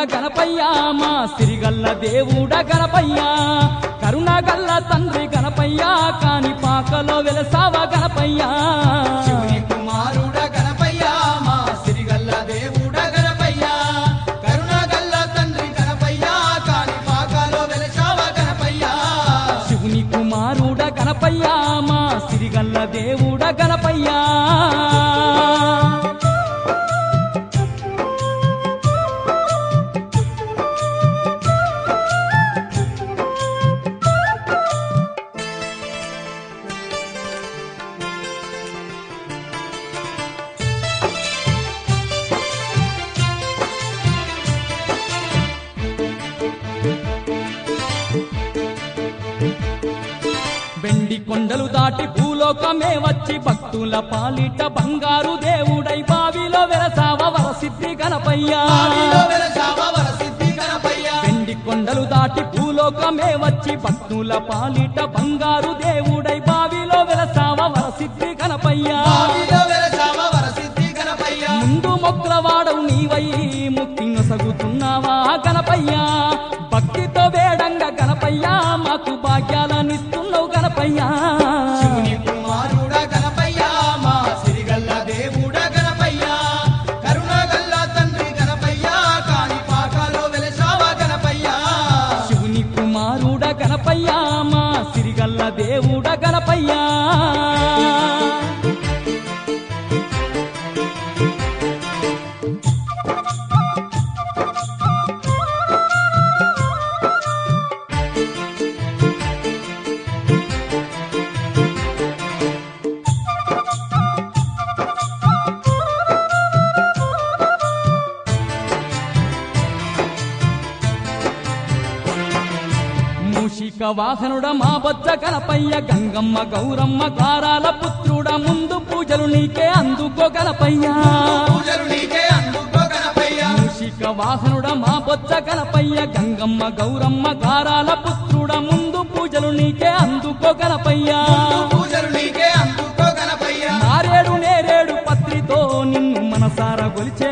గణపయ్య మా సిరిగల్ల దేవుడ గణపయ్య కరుణగల్ల తండ్రి గణపయ్య కాని పాకలో వెలసావ గణపయ్య శివుని కుమారుడ గణపయ్య మా సిరిగల్ల దేవుడ గణపయ్య కరుణగల్ల తండ్రి గణపయ్య కాని పాకలో వెలసావ గణపయ్య శివుని కుమారుడ గణపయ్య మా సిరిగల్ల దేవుడ గణపయ్య వెండి కొండలు దాటి భూలోకమే వచ్చి భక్తుల పాలిట బంగారు దేవుడై బావిలో వెలసావ వరసిద్ధి గణపయ్య బావిలో వెలసావ వరసిద్ధి గణపయ్య వెండి కొండలు దాటి భూలోకమే వచ్చి భక్తుల పాలిట బంగారు దేవుడై బావిలో వెలసావ వరసిద్ధి గణపయ్య బావిలో వెలసావ వరసిద్ధి గణపయ్య ముందు మొగ్రవాడవు నీవై ముక్తి నొసగుతున్నావా గణపయ్య భక్తితో వేడంగా గణపయ్య మాకు భాగ్యాలనిస్తున్నావు గణపయ్య శివుని కుమారుడ గణపయ్య మా సిరిగల్ల దేవుడ గణపయ్య కరుణగల్ల తండ్రి గణపయ్య కాని పాకలో వెలసావ గణపయ్య శివుని కుమారుడ గణపయ్య మా సిరిగల్ల దేవుడ గణపయ్య మూషిక వాహనుడ మా బొజ్జ గణపయ్య గంగమ్మ గౌరమ్మ గారాల పుత్రుడ ముందు పూజలు నీకే అందుకో గణపయ్య పూజలు నీకే అందుకో గణపయ్య మూషిక వాహనుడ మా బొజ్జ గణపయ్య గంగమ్మ గౌరమ్మ గారాల పుత్రుడ ముందు పూజలు నీకే అందుకో గణపయ్య పూజలు నీకే అందుకో గణపయ్య నారేడు నేరేడు పత్రితో నిన్ను మనసారా గొలిచే